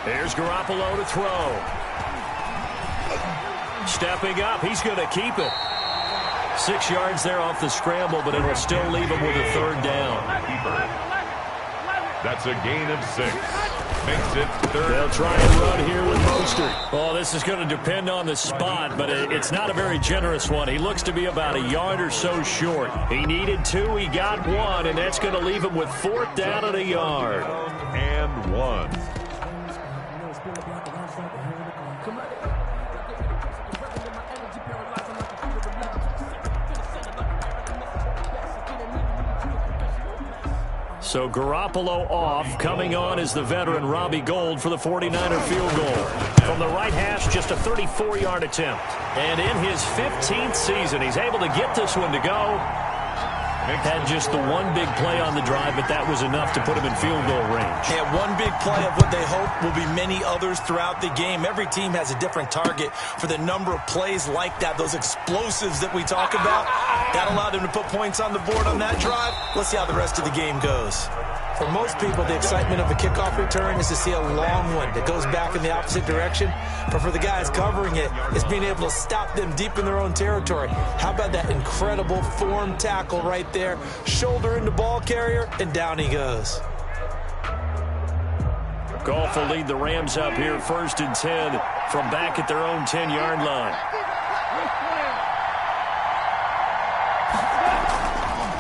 Here's Garoppolo to throw. Stepping up, he's going to keep it. 6 yards there off the scramble, but it'll still leave him with a third down. That's a gain of 6. Makes it third. They'll try and run here with Mostert. Well, this is going to depend on the spot, but it's not a very generous one. He looks to be about a yard or so short. He needed 2, he got 1, and that's going to leave him with 4th down and a yard. And 1. So Garoppolo off. Coming on is the veteran Robbie Gould for the 49er field goal. From the right hash, just a 34-yard attempt. And in his 15th season, he's able to get this one to go. Had just the one big play on the drive, but that was enough to put him in field goal range. Yeah, one big play of what they hope will be many others throughout the game. Every team has a different target for the number of plays like that, those explosives that we talk about. That allowed them to put points on the board on that drive. Let's see how the rest of the game goes. For most people, the excitement of a kickoff return is to see a long one that goes back in the opposite direction. But for the guys covering it, it's being able to stop them deep in their own territory. How about that incredible form tackle right there? Shoulder into ball carrier, and down he goes. Goff will lead the Rams up here 1st and 10 from back at their own 10-yard line.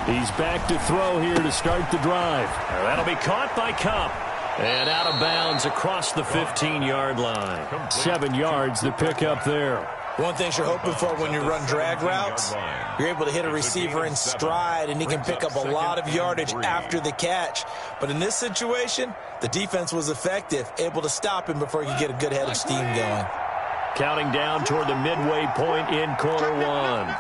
He's back to throw here to start the drive. That'll be caught by Cup. And out of bounds across the 15-yard line. 7 yards the pickup there. One thing you're hoping for when you run drag routes, you're able to hit a receiver in stride, and he can pick up a lot of yardage after the catch. But in this situation, the defense was effective, able to stop him before he could get a good head of steam going. Counting down toward the midway point in quarter 1.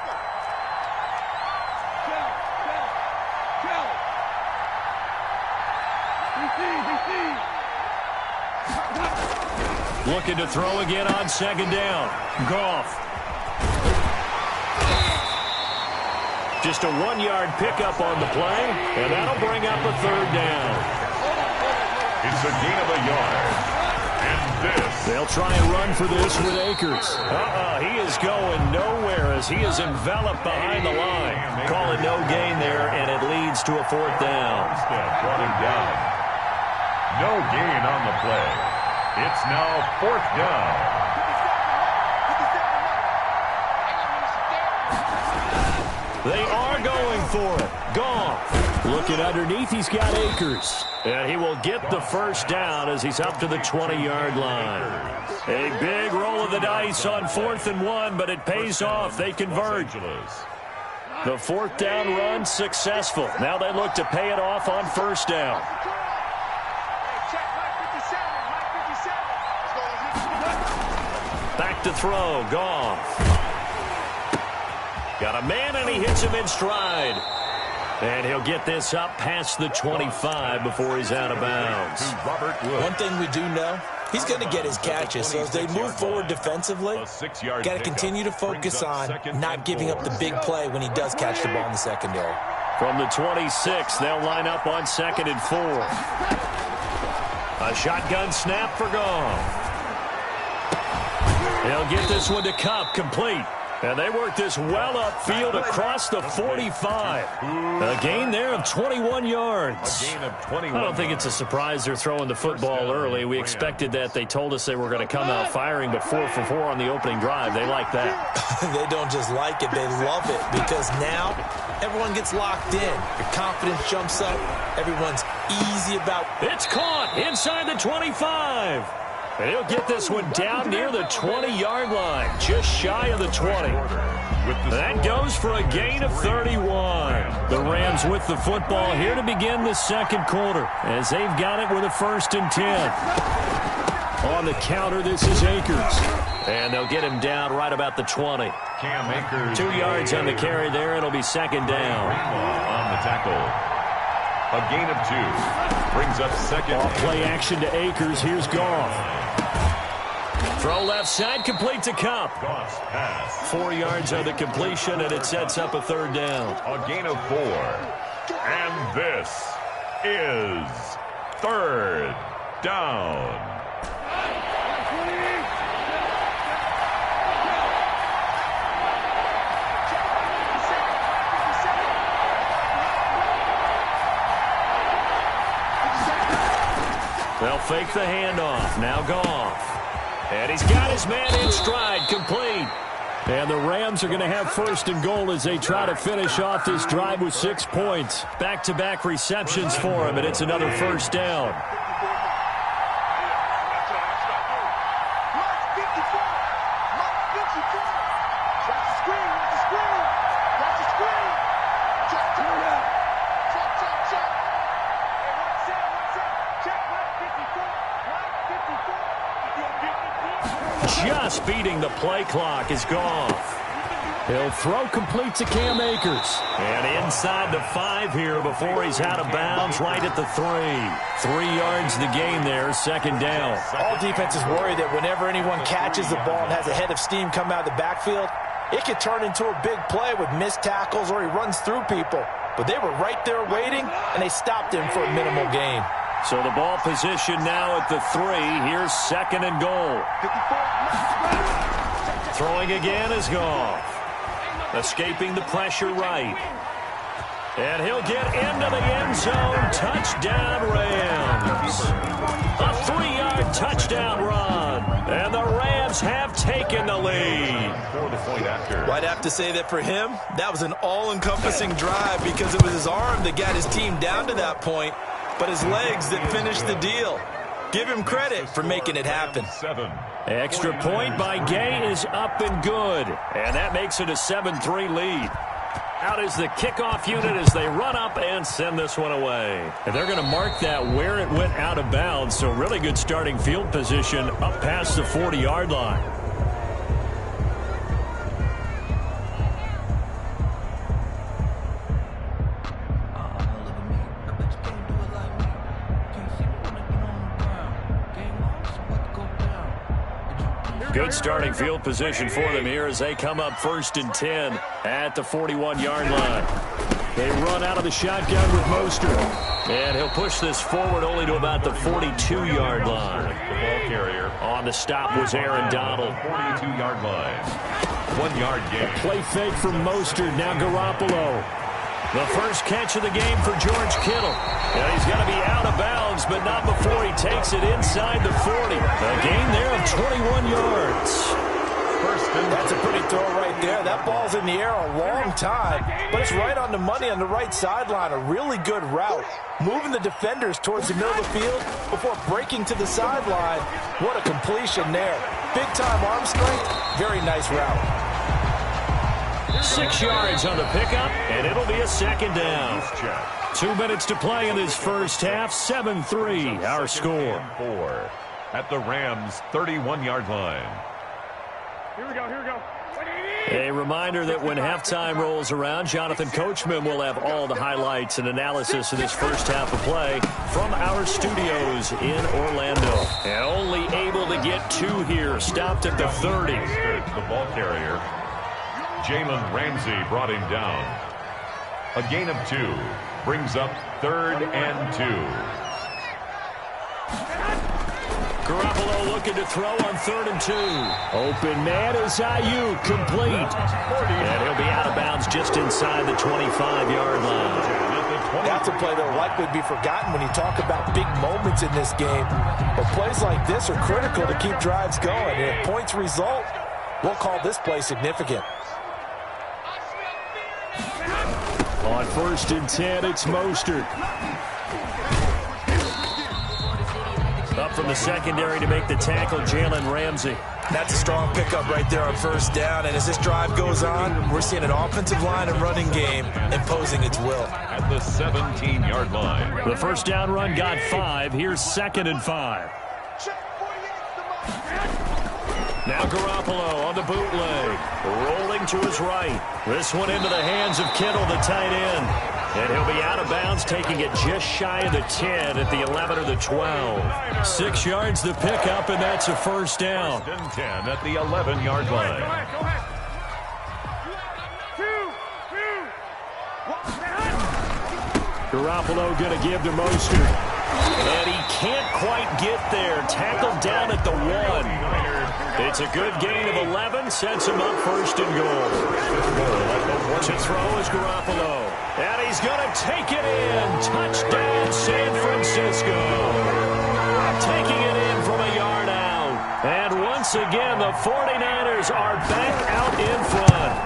Looking to throw again on 2nd down. Goff. Just a 1-yard pickup on the play, and that'll bring up a 3rd down. It's a gain of a yard. And this. They'll try and run for this with Akers. He is going nowhere as he is enveloped behind the line. Call it no gain there, and it leads to a 4th down. Brought him down. No gain on the play. It's now 4th down. They are going for it. Goff. Looking underneath, he's got Akers. And he will get the 1st down as he's up to the 20-yard line. A big roll of the dice on 4th and 1, but it pays off. They convert. The 4th down run successful. Now they look to pay it off on 1st down. Back to throw. Goff. Got a man, and he hits him in stride. And he'll get this up past the 25 before he's out of bounds. One thing we do know, he's going to get his catches. So as they move forward defensively, got to continue to focus on not giving up the big play when he does catch the ball in the secondary. From the 26, they'll line up on 2nd and 4. A shotgun snap for Goff. He'll get this one to Cup, complete. And they work this well upfield across the 45. A gain there of 21 yards. I don't think it's a surprise they're throwing the football early. We expected that. They told us they were going to come out firing, but 4 for 4 on the opening drive. They like that. They don't just like it, they love it, because now everyone gets locked in. Your confidence jumps up. Everyone's easy about. It's caught inside the 25. And he'll get this one down near the 20-yard line, just shy of the 20. That goes for a gain of 31. The Rams with the football here to begin the 2nd quarter, as they've got it with a 1st and 10. On the counter, this is Akers. And they'll get him down right about the 20. 2 yards on the carry there. It'll be 2nd down. On the tackle. A gain of 2. Brings up 2nd. Off play action to Akers. Here's Goff. Throw left side, complete to Cup. 4 yards on the completion, and it sets up a 3rd down. A gain of 4. And this is third down. They'll fake the handoff. Now Goff. And he's got his man in stride, complete. And the Rams are going to have first and goal as they try to finish off this drive with 6 points. Back-to-back receptions for him, and it's another first down. Just beating the play clock is Goff. He'll throw complete to Cam Akers. And inside the 5 here before he's out of bounds right at the 3. 3 yards the gain there, second down. All defenses worry that whenever anyone catches the ball and has a head of steam come out of the backfield, it could turn into a big play with missed tackles or he runs through people. But they were right there waiting, and they stopped him for a minimal gain. So the ball position now at the 3. Here's second and goal. Throwing again is Goff. Escaping the pressure right. And he'll get into the end zone. Touchdown, Rams. A 3-yard touchdown run. And the Rams have taken the lead. Well, I'd have to say that for him, that was an all-encompassing drive because it was his arm that got his team down to that point, but his legs that finished the deal. Give him credit for making it happen. Extra point by Gay is up and good. And that makes it a 7-3 lead. Out is the kickoff unit as they run up and send this one away. And they're going to mark that where it went out of bounds. So really good starting field position up past the 40-yard line. Good starting field position for them here as they come up 1st and 10 at the 41-yard line. They run out of the shotgun with Mostert. And he'll push this forward only to about the 42-yard line. The ball carrier. On the stop was Aaron Donald. 42-yard line. 1-yard gain. Play fake from Mostert. Now Garoppolo. The first catch of the game for George Kittle. And he's going to be out of bounds, but not before he takes it inside the 40. A gain there of 21 yards. That's a pretty throw right there. That ball's in the air a long time, but it's right on the money on the right sideline. A really good route. Moving the defenders towards the middle of the field before breaking to the sideline. What a completion there. Big-time arm strength. Very nice route. 6 yards on the pickup, and it'll be a second down. 2 minutes to play in this first half. 7-3, our score. 4 at the Rams' 31-yard line. Here we go. A reminder that when halftime rolls around, Jonathan Coachman will have all the highlights and analysis of this first half of play from our studios in Orlando. And only able to get 2 here, stopped at the 30. The ball carrier. Jalen Ramsey brought him down. A gain of 2 brings up 3rd and 2. Garoppolo looking to throw on 3rd and 2. Open man is Ayuk, complete. And he'll be out of bounds just inside the 25-yard line. That's a play that will likely be forgotten when you talk about big moments in this game. But plays like this are critical to keep drives going. And if points result, we'll call this play significant. On 1st and 10, it's Mostert. Up from the secondary to make the tackle, Jalen Ramsey. That's a strong pickup right there on 1st down. And as this drive goes on, we're seeing an offensive line and running game imposing its will. At the 17-yard line. The first down run got 5. Here's 2nd and 5. Now Garoppolo on the bootleg. Rolling to his right. This one into the hands of Kittle, the tight end. And he'll be out of bounds, taking it just shy of the 10 at the 11 or the 12. 6 yards the pickup, and that's a first down. 10 at the 11-yard line. Garoppolo going to give to Mostert. And he can't quite get there. Tackled down at the 1. It's a good gain of 11. Sets him up first and goal. To throw is Garoppolo. And he's going to take it in. Touchdown, San Francisco. Taking it in from a yard out. And once again, the 49ers are back out in front.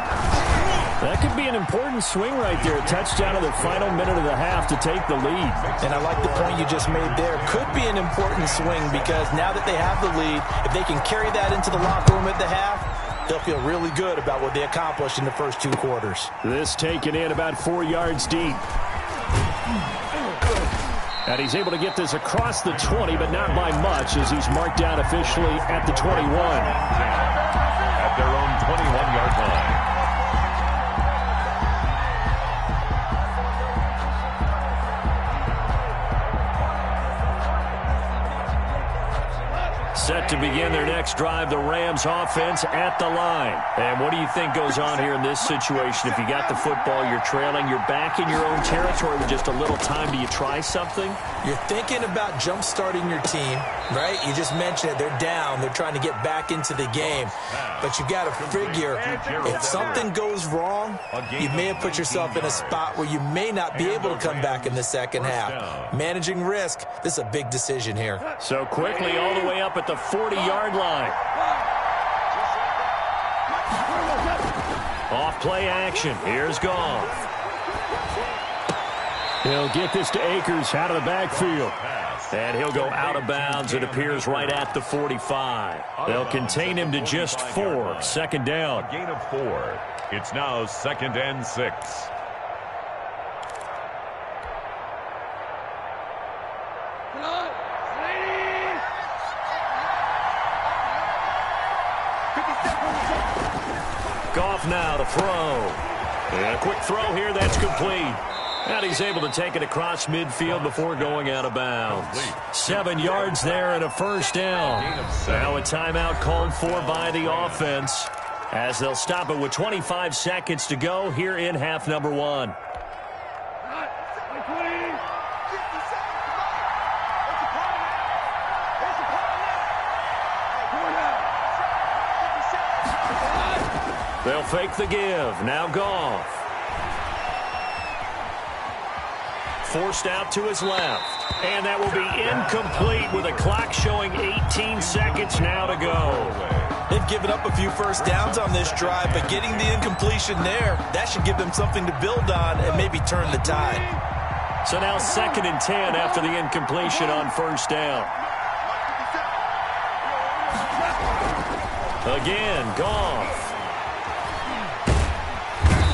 That could be an important swing right there. A touchdown in the final minute of the half to take the lead. And I like the point you just made there. Could be an important swing because now that they have the lead, if they can carry that into the locker room at the half, they'll feel really good about what they accomplished in the first 2 quarters. This taken in about 4 yards deep. And he's able to get this across the 20, but not by much as he's marked down officially at the 21. At their own 21-yard line. Set to begin their next drive, the Rams offense at the line. And what do you think goes on here in this situation? If you got the football, you're trailing, you're back in your own territory with just a little time. Do you try something? You're thinking about jump-starting your team, right? You just mentioned it. They're down. They're trying to get back into the game. But you got to figure, if something goes wrong, you may have put yourself in a spot where you may not be able to come back in the second half. Managing risk, this is a big decision here. So quickly all the way up at the 40-yard line. Off play action. Here's Goff. He'll get this to Akers out of the backfield. And he'll go out of bounds. It appears right at the 45. They'll contain him to just 4. Second down. A gain of 4. It's now 2nd and 6. Goff now to throw. And a quick throw here. That's complete. And he's able to take it across midfield before going out of bounds. 7 yards there and a first down. Now a timeout called for by the offense as they'll stop it with 25 seconds to go here in half number 1. They'll fake the give. Now Goff. Forced out to his left. And that will be incomplete with a clock showing 18 seconds now to go. They've given up a few first downs on this drive, but getting the incompletion there, that should give them something to build on and maybe turn the tide. So now 2nd and 10 after the incompletion on first down. Again, Goff.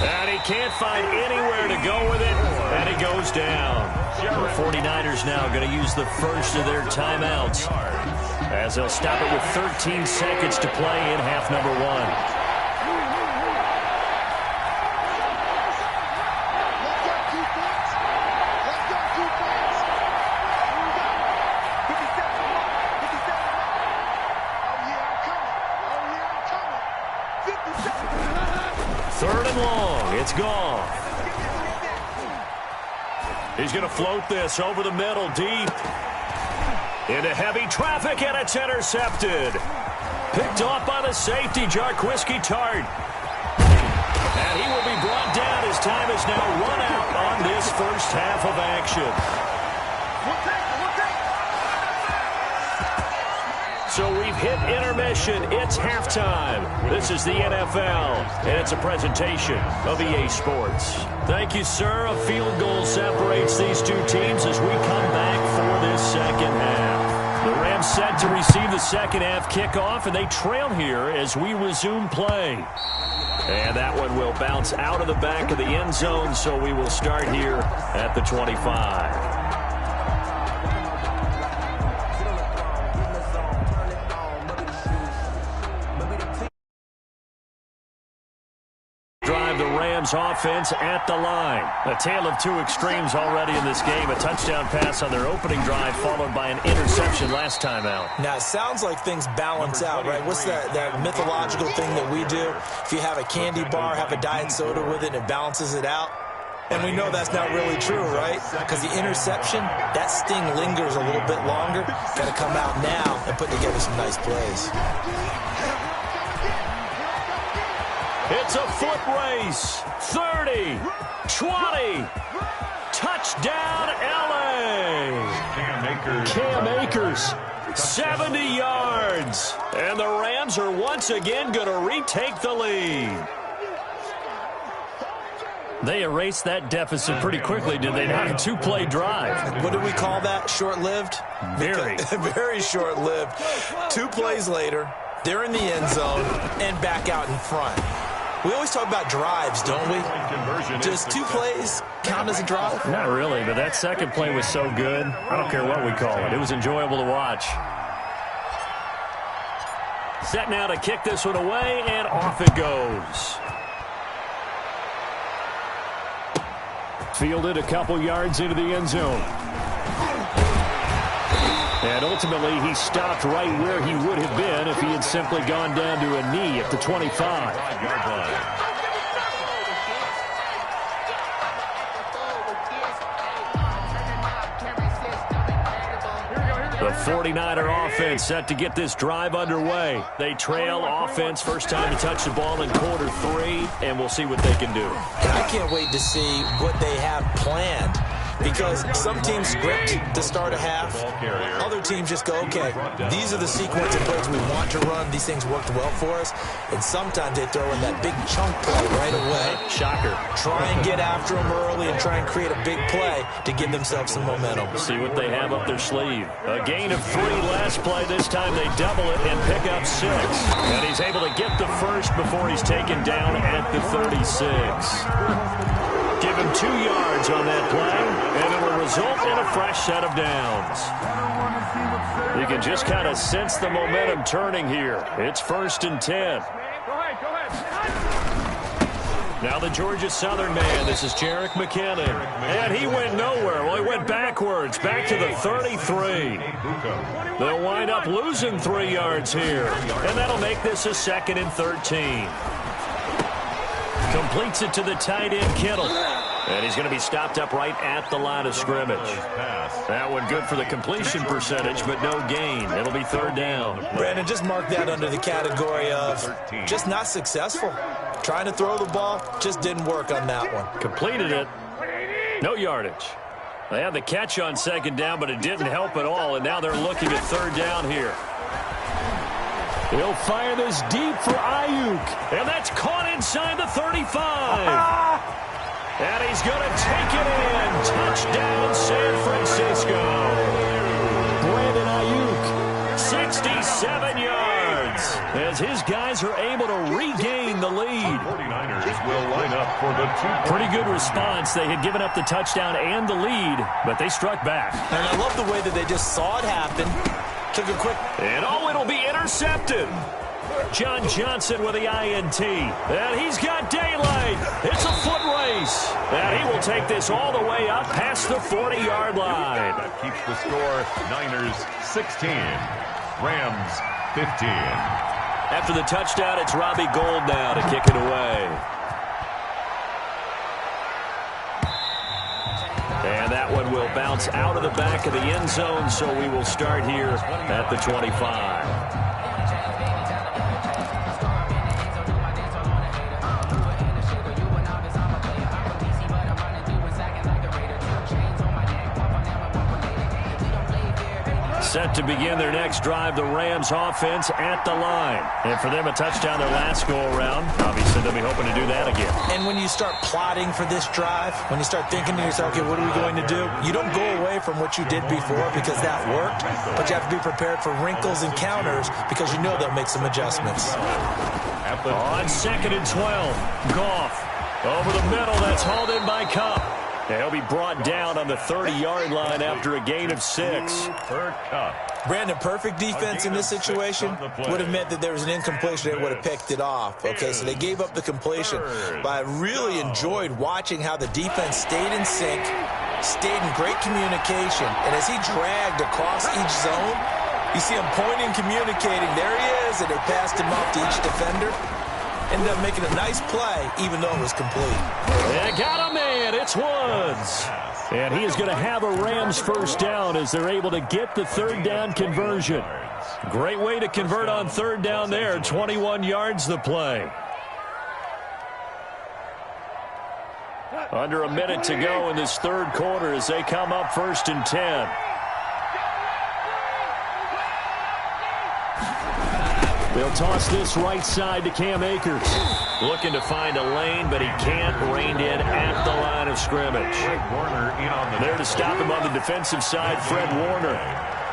And he can't find anywhere to go with it, and he goes down. The 49ers now going to use the first of their timeouts as they'll stop it with 13 seconds to play in half number 1. Third and long. It's Goff. He's going to float this over the middle deep. Into heavy traffic, and it's intercepted. Picked off by the safety, Jarquiski Tart. And he will be brought down. His time is now run out on this first half of action. So we've hit intermission. It's halftime. This is the NFL, and it's a presentation of EA Sports. Thank you, sir. A field goal separates these two teams as we come back for this second half. The Rams set to receive the second half kickoff, and they trail here as we resume play. And that one will bounce out of the back of the end zone, so we will start here at the 25. Offense at the line. A tale of two extremes already in this game. A touchdown pass on their opening drive followed by an interception last time out. Now, it sounds like things balance out, right? What's that mythological thing that we do? If you have a candy bar, have a diet soda with it, and it balances it out. And we know that's not really true, right? Because the interception, that sting lingers a little bit longer. Got to come out now and put together some nice plays. It's a foot race. 30, 20, touchdown LA. Cam Akers, 70 yards. And the Rams are once again going to retake the lead. They erased that deficit pretty quickly, did they not? A two-play drive. What do we call that? Short-lived? Very. Very short-lived. 2 plays later, they're in the end zone and back out in front. We always talk about drives, don't we? Does 2 plays count as a drive? Not really, but that second play was so good. I don't care what we call it. It was enjoyable to watch. Set now to kick this one away, and off it goes. Fielded a couple yards into the end zone. And ultimately, he stopped right where he would have been if he had simply gone down to a knee at the 25. The 49er offense set to get this drive underway. They trail offense, first time to touch the ball in quarter 3, and we'll see what they can do. And I can't wait to see what they have planned. Because some teams script to start a half. Other teams just go, okay, these are the sequence of plays we want to run. These things worked well for us. And sometimes they throw in that big chunk play right away. Shocker. Try and get after them early and try and create a big play to give themselves some momentum. See what they have up their sleeve. A gain of 3 last play. This time they double it and pick up 6. And he's able to get the first before he's taken down at the 36. Give him 2 yards on that play, and it will result in a fresh set of downs. You can just kind of sense the momentum turning here. It's 1st and 10. Now the Georgia Southern man, this is Jerick McKinnon. And he went nowhere. Well, he went backwards, back to the 33. They'll wind up losing 3 yards here, and that'll make this a 2nd and 13. Completes it to the tight end, Kittle. And he's going to be stopped up right at the line of scrimmage. That one good for the completion percentage, but no gain. It'll be 3rd down. Brandon, just mark that under the category of just not successful. Trying to throw the ball, just didn't work on that one. Completed it. No yardage. They had the catch on 2nd down, but it didn't help at all, and now they're looking at 3rd down here. He'll fire this deep for Ayuk. And that's caught inside the 35. And he's going to take it in. Touchdown, San Francisco. Brandon Ayuk, 67 yards. As his guys are able to regain the lead. 49ers will line up for the 2. Pretty good response. They had given up the touchdown and the lead, but they struck back. And I love the way that they just saw it happen. Took a quick. And it'll be intercepted. John Johnson with the INT. And he's got daylight. It's a foot race. And he will take this all the way up past the 40-yard line. That keeps the score Niners 16, Rams 15. After the touchdown, it's Robbie Gould now to kick it away. And that one will bounce out of the back of the end zone, so we will start here at the 25. Set to begin their next drive, the Rams offense at the line. And for them, a touchdown their last go-around. Obviously, they'll be hoping to do that again. And when you start plotting for this drive, when you start thinking to yourself, okay, what are we going to do? You don't go away from what you did before because that worked, but you have to be prepared for wrinkles and counters because you know they'll make some adjustments. On 2nd and 12, Goff over the middle. That's hauled in by Cup. He'll be brought down on the 30-yard line after a gain of 6. Brandon, perfect defense in this situation would have meant that there was an incompletion. They would have picked it off. Okay, so they gave up the completion. But I really enjoyed watching how the defense stayed in sync, stayed in great communication. And as he dragged across each zone, you see him pointing, communicating. There he is, and they passed him off to each defender. ended up making a nice play, even though it was complete. They got a man. It's Woods. And he is going to have a Rams first down as they're able to get the third down conversion. Great way to convert on third down there. 21 yards the play. Under a minute to go in this third quarter as they come up 1st and 10. They'll toss this right side to Cam Akers. Looking to find a lane, but he can't. Reined in at the line of scrimmage. There to stop him on the defensive side, Fred Warner.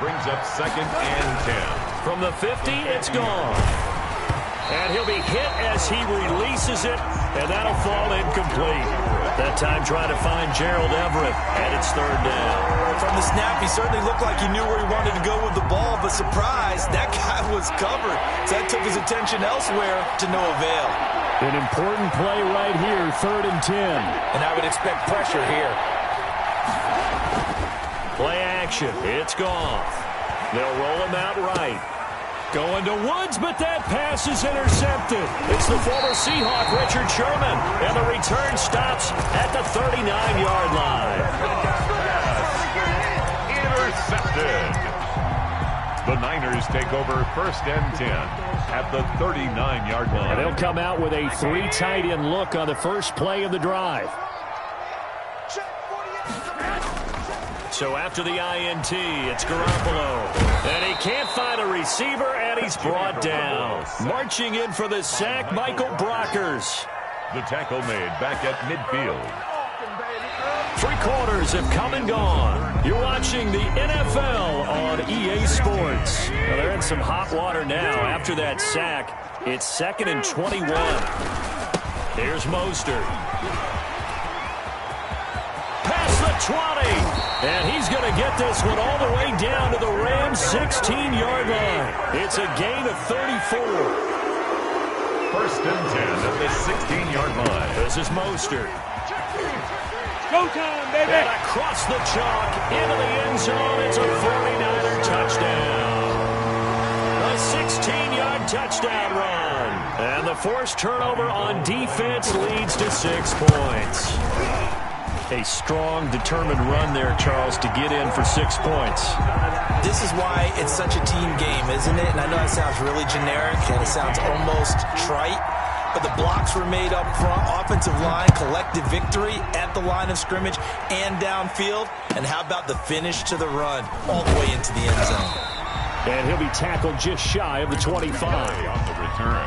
Brings up 2nd and 10. From the 50, it's gone. And he'll be hit as he releases it, and that'll fall incomplete. That time trying to find Gerald Everett, and it's third down. From the snap, he certainly looked like he knew where he wanted to go with the ball, but surprise, that guy was covered. So that took his attention elsewhere to no avail. An important play right here, 3rd and 10. And I would expect pressure here. Play action, it's gone. They'll roll him out right. Going to Woods, but that pass is intercepted. It's the former Seahawk, Richard Sherman, and the return stops at the 39-yard line. Intercepted. The Niners take over 1st and 10 at the 39-yard line. And they'll come out with a 3 tight end look on the first play of the drive. So after the INT, it's Garoppolo. And he can't find a receiver, and he's brought down. Marching in for the sack, Michael Brockers. The tackle made back at midfield. 3 quarters have come and gone. You're watching the NFL on EA Sports. Well, they're in some hot water now. After that sack, it's 2nd and 21. Here's Mostert. Past the 20. And he's going to get this one all the way down to the Rams' 16-yard line. It's a gain of 34. 1st and 10 at the 16-yard line. This is Mostert. Go time, baby. And across the chalk into the end zone. It's a 49er touchdown. A 16-yard touchdown run. And the forced turnover on defense leads to 6 points. A strong, determined run there, Charles, to get in for 6 points. This is why it's such a team game, isn't it? And I know that sounds really generic, and it sounds almost trite, but the blocks were made up front, offensive line, collective victory at the line of scrimmage and downfield. And how about the finish to the run all the way into the end zone? And he'll be tackled just shy of the 25. On the return,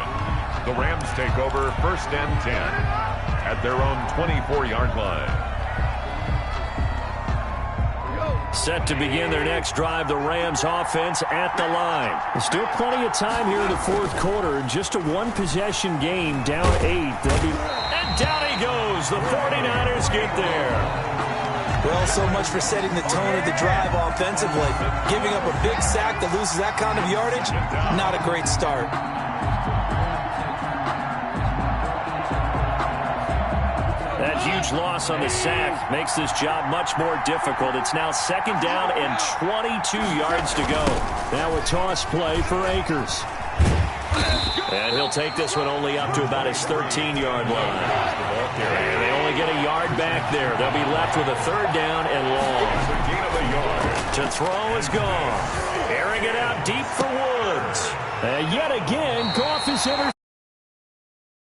the Rams take over 1st and 10 at their own 24-yard line. Set to begin their next drive, the Rams offense at the line. Still plenty of time here in the 4th quarter. Just a 1-possession game, down 8. And down he goes. The 49ers get there. Well, so much for setting the tone of the drive offensively. Giving up a big sack that loses that kind of yardage, not a great start. That huge loss on the sack makes this job much more difficult. It's now 2nd down and 22 yards to go. Now a toss play for Akers. And he'll take this one only up to about his 13-yard line. And they only get a yard back there. They'll be left with a 3rd down and long. To throw is gone. Airing it out deep for Woods. And yet again, Goff is intercepted.